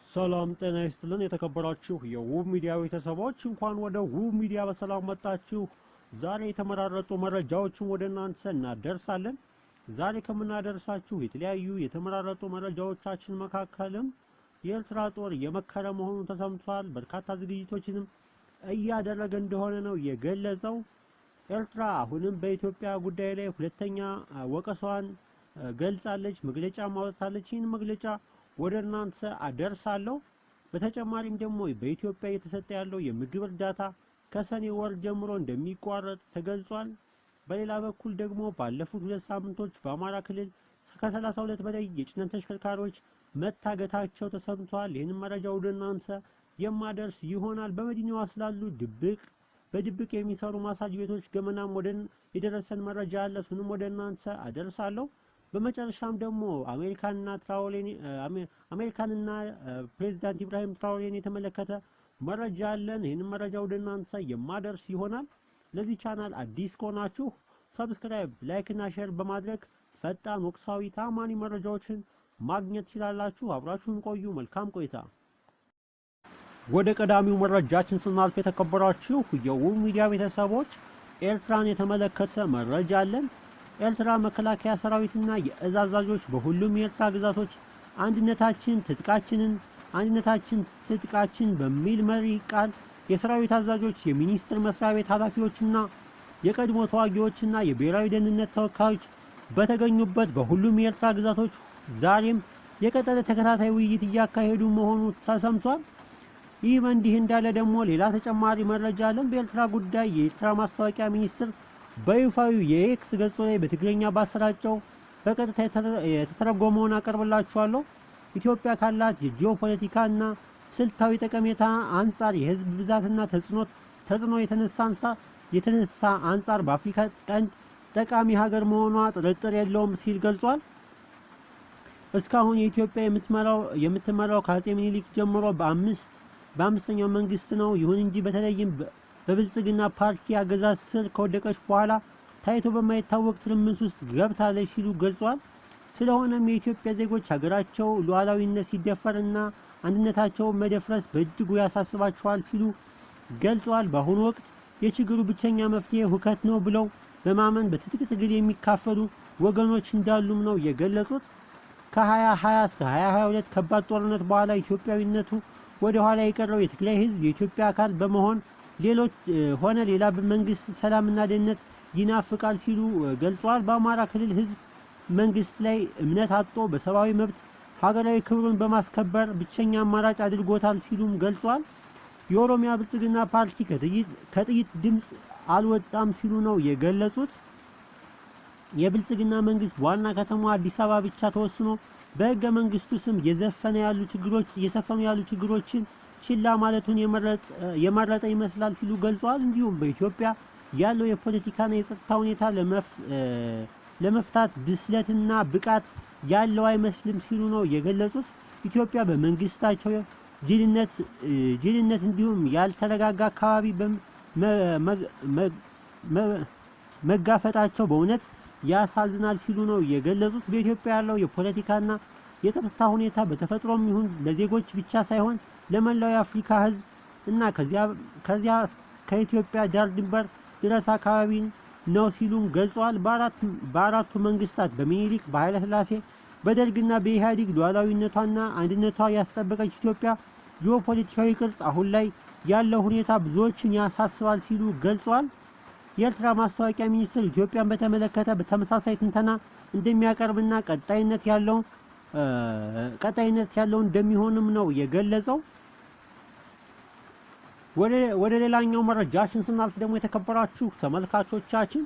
ሰላም ጤና ይስጥልን የተከበራችሁ የውብ ሚዲያ ቤተሰቦች እንኳን ወደ ውብ ሚዲያ በሰላም መጣችሁ። ዛሬ የተመራረጡ መረጃዎችን ወደ እናንተ እናደርሳለን። ዛሬ ከምናደርሳችሁ የተለያዩ የተመራረጡ መረጃዎቻችን መካከልም የኤርትራ ጦር የመከረ መሆኑን ተሰምቷል። በርካታ ዝግጅቶችንም እያደረገ እንደሆነ ነው የገለጸው። ኤርትራ አሁንም በኢትዮጵያ ጉዳይ ላይ ሁለተኛ ወቀሳዋን ገልጻለች፣ መግለጫ ማውጣታለች። ይህን መግለጫ ወደ እናንተ አደርሳለሁ። በተጨማሪም ደግሞ በኢትዮጵያ እየተሰጠ ያለው የምግብ እርዳታ ከሰኔ ወር ጀምሮ እንደሚቋረጥ ተገልጿል። በሌላ በኩል ደግሞ ባለፉት 2 ሳምንቶች በአማራ ክልል ከ32 በላይ የጭነት ተሽከርካሪዎች መታገታቸው ተሰምቷል። ይህን መረጃ ወደ እናንተ የማደርስ ይሆናል። በመዲናዋ ስላሉ በድብቅ የሚሰሩ ማሳጅ ቤቶች ገመናም ወደ የደረሰን መረጃ አለ። እሱንም ወደ እናንተ አደርሳለሁ። በመጨረሻም ደግሞ አሜሪካንና ፕሬዝዳንት ኢብራሂም ትራኦሬን የተመለከተ መረጃ አለን። ይህን መረጃ ወደ እናንተ የማደርስ ይሆናል። ለዚህ ቻናል አዲስ ከሆናችሁ ሰብስክራይብ፣ ላይክ እና ሼር በማድረግ ፈጣን ወቅታዊ ታማኒ መረጃዎችን ማግኘት ትችላላችሁ። አብራችሁን ቆዩ። መልካም ቆይታ። ወደ ቀዳሚው መረጃችን ስናልፍ የተከበራችሁ የውብ ሚዲያ ቤተሰቦች ኤርትራን የተመለከተ መረጃ አለን። ኤርትራ መከላከያ ሰራዊትና የእዝ አዛዦች በሁሉም የኤርትራ ግዛቶች አንድነታችን ትጥቃችን በሚል መሪ ቃል የሰራዊት አዛዦች፣ የሚኒስቴር መስሪያ ቤት ኃላፊዎችና የቀድሞ ተዋጊዎችና የብሔራዊ ደህንነት ተወካዮች በተገኙበት በሁሉም የኤርትራ ግዛቶች ዛሬም የቀጠለ ተከታታይ ውይይት እያካሄዱ መሆኑ ተሰምቷል። ይህ በእንዲህ እንዳለ ደግሞ ሌላ ተጨማሪ መረጃ አለን። በኤርትራ ጉዳይ የኤርትራ ማስታወቂያ ሚኒስትር በይፋዊ የኤክስ ገጹ ላይ በትግርኛ ባሰራጨው በቀጥታ የተተረጎመውን አቀርብላችኋለሁ። ኢትዮጵያ ካላት የጂኦፖለቲካና ስልታዊ ጠቀሜታ አንጻር የህዝብ ብዛትና ተጽዕኖ የተነሳ አንጻር በአፍሪካ ቀንድ ጠቃሚ ሀገር መሆኗ ጥርጥር የለውም ሲል ገልጿል። እስካሁን የኢትዮጵያ የምትመራው ከአጼ ምኒልክ ጀምሮ በአምስተኛው መንግስት ነው። ይሁን እንጂ በተለይም በብልጽግና ፓርቲ አገዛዝ ስር ከወደቀች በኋላ ታይቶ በማይታወቅ ትርምስ ውስጥ ገብታለች ሲሉ ገልጿል። ስለሆነም የኢትዮጵያ ዜጎች ሀገራቸው ሉዓላዊነት ሲደፈርና አንድነታቸው መደፍረስ በእጅጉ ያሳስባቸዋል ሲሉ ገልጿል። በአሁኑ ወቅት የችግሩ ብቸኛ መፍትሄ ሁከት ነው ብለው በማመን በትጥቅ ትግል የሚካፈሉ ወገኖች እንዳሉም ነው የገለጹት። ከ2020 እስከ 2022 ከባድ ጦርነት በኋላ ኢትዮጵያዊነቱ ወደ ኋላ የቀረው የትግራይ ህዝብ የኢትዮጵያ አካል በመሆን ሌላ በመንግስት ሰላምና ደህንነት ይናፍቃል ሲሉ ገልጿል። በአማራ ክልል ህዝብ መንግስት ላይ እምነት አጥቶ በሰብአዊ መብት ሀገራዊ ክብሩን በማስከበር ብቸኛ አማራጭ አድርጎታል ሲሉም ገልጿል። የኦሮሚያ ብልጽግና ፓርቲ ከጥይት ድምፅ አልወጣም ሲሉ ነው የገለጹት። የብልጽግና መንግስት ዋና ከተማዋ አዲስ አበባ ብቻ ተወስኖ በህገ መንግስቱ ስም እየሰፈኑ ያሉ ችግሮችን ችላ ማለቱን የመረጠ ይመስላል ሲሉ ገልጿል። እንዲሁም በኢትዮጵያ ያለው የፖለቲካና የጸጥታ ሁኔታ ለመፍታት ብስለትና ብቃት ያለው አይመስልም ሲሉ ነው የገለጹት። ኢትዮጵያ በመንግስታቸው ጅልነት እንዲሁም ያልተረጋጋ አካባቢ መጋፈጣቸው በእውነት ያሳዝናል ሲሉ ነው የገለጹት። በኢትዮጵያ ያለው የፖለቲካና የጸጥታ ሁኔታ በተፈጥሮም ይሁን ለዜጎች ብቻ ሳይሆን ለመላው የአፍሪካ ህዝብ እና ከዚያ ከኢትዮጵያ ዳር ድንበር ድረስ አካባቢ ነው ሲሉም ገልጸዋል። በአራቱ መንግስታት በሚኒሊክ፣ በኃይለ ሥላሴ፣ በደርግና በኢህአዴግ ሉዓላዊነቷና አንድነቷ ያስጠበቀች ኢትዮጵያ ጂኦፖለቲካዊ ቅርጽ አሁን ላይ ያለው ሁኔታ ብዙዎችን ያሳስባል ሲሉ ገልጸዋል። የኤርትራ ማስታወቂያ ሚኒስትር ኢትዮጵያን በተመለከተ በተመሳሳይ ትንተና እንደሚያቀርብና ቀጣይነት ያለው እንደሚሆንም ነው የገለጸው። ወደ ሌላኛው መረጃችን ስናልፍ ደግሞ የተከበራችሁ ተመልካቾቻችን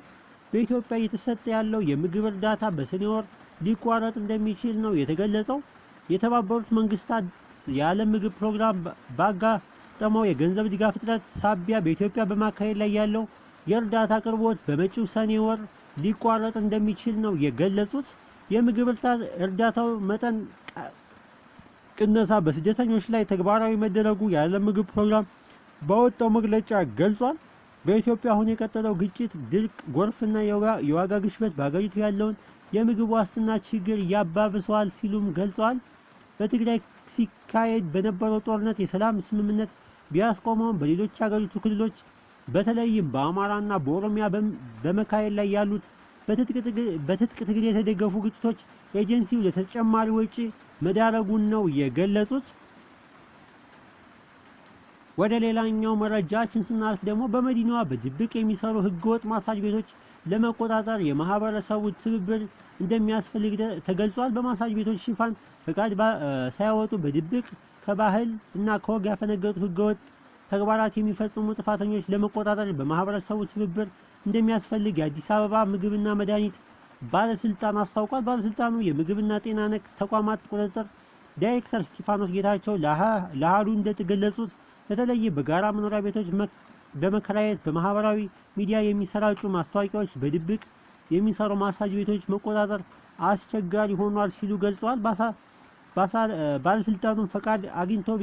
በኢትዮጵያ እየተሰጠ ያለው የምግብ እርዳታ በሰኔ ወር ሊቋረጥ እንደሚችል ነው የተገለጸው። የተባበሩት መንግስታት የዓለም ምግብ ፕሮግራም ባጋጠመው የገንዘብ ድጋፍ እጥረት ሳቢያ በኢትዮጵያ በማካሄድ ላይ ያለው የእርዳታ አቅርቦት በመጪው ሰኔ ወር ሊቋረጥ እንደሚችል ነው የገለጹት። የምግብ እርዳታው መጠን ቅነሳ በስደተኞች ላይ ተግባራዊ መደረጉ የዓለም ምግብ ፕሮግራም ባወጣው መግለጫ ገልጿል። በኢትዮጵያ አሁን የቀጠለው ግጭት፣ ድርቅ፣ ጎርፍና የዋጋ ግሽበት በአገሪቱ ያለውን የምግብ ዋስትና ችግር ያባብሰዋል ሲሉም ገልጸዋል። በትግራይ ሲካሄድ በነበረው ጦርነት የሰላም ስምምነት ቢያስቆመውም በሌሎች ሀገሪቱ ክልሎች በተለይም በአማራና በኦሮሚያ በመካሄድ ላይ ያሉት በትጥቅ ትግል የተደገፉ ግጭቶች ኤጀንሲው ለተጨማሪ ወጪ መዳረጉን ነው የገለጹት። ወደ ሌላኛው መረጃችን ስናልፍ ደግሞ በመዲናዋ በድብቅ የሚሰሩ ህገወጥ ማሳጅ ቤቶች ለመቆጣጠር የማህበረሰቡ ትብብር እንደሚያስፈልግ ተገልጿል። በማሳጅ ቤቶች ሽፋን ፈቃድ ሳያወጡ በድብቅ ከባህል እና ከወግ ያፈነገጡ ህገወጥ ተግባራት የሚፈጽሙ ጥፋተኞች ለመቆጣጠር በማህበረሰቡ ትብብር እንደሚያስፈልግ የአዲስ አበባ ምግብና መድኃኒት ባለስልጣን አስታውቋል። ባለስልጣኑ የምግብና ጤና ነክ ተቋማት ቁጥጥር ዳይሬክተር እስጢፋኖስ ጌታቸው ለአሃዱ እንደተገለጹት በተለይ በጋራ መኖሪያ ቤቶች በመከራየት በማህበራዊ ሚዲያ የሚሰራጩ ማስታወቂያዎች በድብቅ የሚሰሩ ማሳጅ ቤቶች መቆጣጠር አስቸጋሪ ሆኗል ሲሉ ገልጸዋል። ባለስልጣኑም ፈቃድ አግኝተው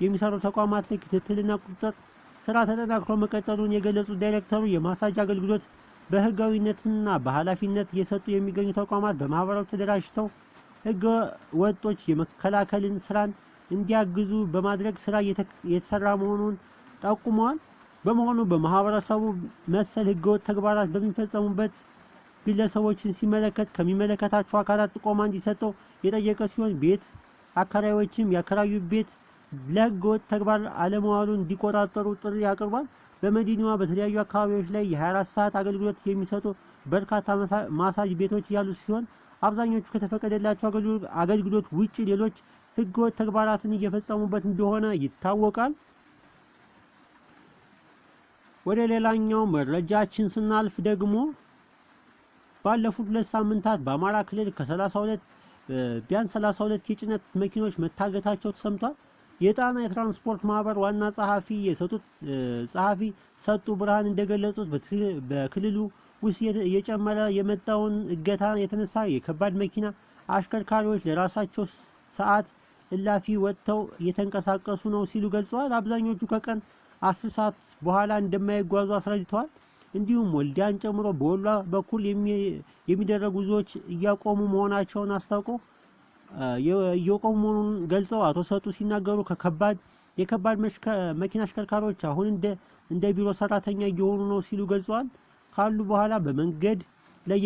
የሚሰሩ ተቋማት ላይ ክትትልና ቁጥጥር ስራ ተጠናክሮ መቀጠሉን የገለጹት ዳይሬክተሩ የማሳጅ አገልግሎት በህጋዊነትና በኃላፊነት እየሰጡ የሚገኙ ተቋማት በማህበራዊ ተደራጅተው ህገ ወጦች የመከላከልን ስራን እንዲያግዙ በማድረግ ስራ የተሰራ መሆኑን ጠቁመዋል። በመሆኑ በማህበረሰቡ መሰል ህገወጥ ተግባራት በሚፈጸሙበት ግለሰቦችን ሲመለከት ከሚመለከታቸው አካላት ጥቆማ እንዲሰጠው የጠየቀ ሲሆን ቤት አከራዮችም ያከራዩት ቤት ለህገወጥ ተግባር አለመዋሉን እንዲቆጣጠሩ ጥሪ አቅርቧል። በመዲናዋ በተለያዩ አካባቢዎች ላይ የ24 ሰዓት አገልግሎት የሚሰጡ በርካታ ማሳጅ ቤቶች ያሉ ሲሆን አብዛኞቹ ከተፈቀደላቸው አገልግሎት ውጪ ሌሎች ህገወጥ ተግባራትን እየፈጸሙበት እንደሆነ ይታወቃል። ወደ ሌላኛው መረጃችን ስናልፍ ደግሞ ባለፉት 2 ሳምንታት በአማራ ክልል ቢያንስ 32 የጭነት መኪኖች መታገታቸው ተሰምቷል። የጣና የትራንስፖርት ማህበር ዋና ጸሐፊ ሰጡ ብርሃን እንደገለጹት በክልሉ ውስጥ እየጨመረ የመጣውን እገታ የተነሳ የከባድ መኪና አሽከርካሪዎች ለራሳቸው ሰዓት እላፊ ወጥተው እየተንቀሳቀሱ ነው ሲሉ ገልጸዋል። አብዛኞቹ ከቀን 10 ሰዓት በኋላ እንደማይጓዙ አስረድተዋል። እንዲሁም ወልዲያን ጨምሮ በወሎ በኩል የሚደረጉ ጉዞዎች እያቆሙ መሆናቸውን አስታውቀው እየቆሙ መሆኑን ገልጸው አቶ ሰጡ ሲናገሩ የከባድ መኪና አሽከርካሪዎች አሁን እንደ ቢሮ ሰራተኛ እየሆኑ ነው ሲሉ ገልጸዋል። ካሉ በኋላ በመንገድ ላይ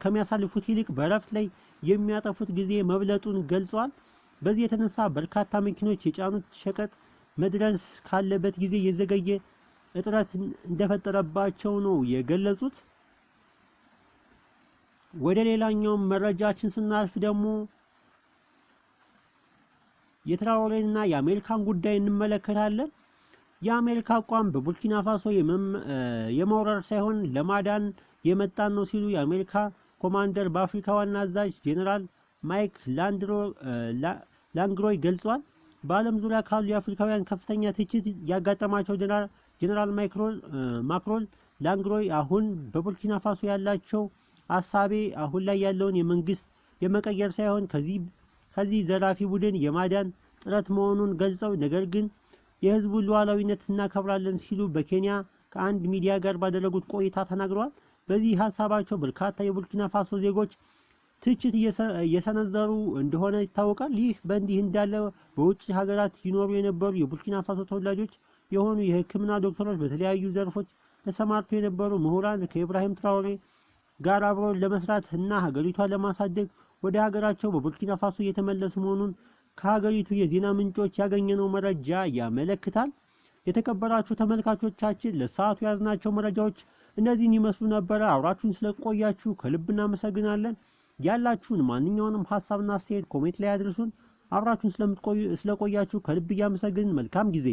ከሚያሳልፉት ይልቅ በረፍት ላይ የሚያጠፉት ጊዜ መብለጡን ገልጸዋል። በዚህ የተነሳ በርካታ መኪኖች የጫኑት ሸቀጥ መድረስ ካለበት ጊዜ የዘገየ እጥረት እንደፈጠረባቸው ነው የገለጹት። ወደ ሌላኛው መረጃችን ስናልፍ ደግሞ የትራኦሬንና የአሜሪካን ጉዳይ እንመለከታለን። የአሜሪካ አቋም በቡርኪና ፋሶ የመውረር ሳይሆን ለማዳን የመጣን ነው ሲሉ የአሜሪካ ኮማንደር በአፍሪካ ዋና አዛዥ ጄኔራል ማይክ ላንግሮይ ገልጿል። በዓለም ዙሪያ ካሉ የአፍሪካውያን ከፍተኛ ትችት ያጋጠማቸው ጄኔራል ማክሮን ላንግሮይ አሁን በቡርኪና ፋሶ ያላቸው አሳቤ አሁን ላይ ያለውን የመንግስት የመቀየር ሳይሆን ከዚህ ዘራፊ ቡድን የማዳን ጥረት መሆኑን ገልጸው ነገር ግን የህዝቡን ሉዓላዊነት እናከብራለን ሲሉ በኬንያ ከአንድ ሚዲያ ጋር ባደረጉት ቆይታ ተናግረዋል። በዚህ ሀሳባቸው በርካታ የቡርኪና ፋሶ ዜጎች ትችት እየሰነዘሩ እንደሆነ ይታወቃል። ይህ በእንዲህ እንዳለ በውጭ ሀገራት ይኖሩ የነበሩ የቡርኪና ፋሶ ተወላጆች የሆኑ የሕክምና ዶክተሮች በተለያዩ ዘርፎች ተሰማርተው የነበሩ ምሁራን ከኢብራሂም ትራኦሬ ጋር አብረው ለመስራት እና ሀገሪቷን ለማሳደግ ወደ ሀገራቸው በቡርኪና ፋሶ እየተመለሱ መሆኑን ከሀገሪቱ የዜና ምንጮች ያገኘነው መረጃ ያመለክታል። የተከበራችሁ ተመልካቾቻችን ለሰዓቱ ያዝናቸው መረጃዎች እነዚህን ይመስሉ ነበረ። አብራችሁን ስለቆያችሁ ከልብ እናመሰግናለን። ያላችሁን ማንኛውንም ሀሳብና አስተያየት ኮሜንት ላይ አድርሱን። አብራችሁን ስለቆያችሁ ከልብ እያመሰግንን መልካም ጊዜ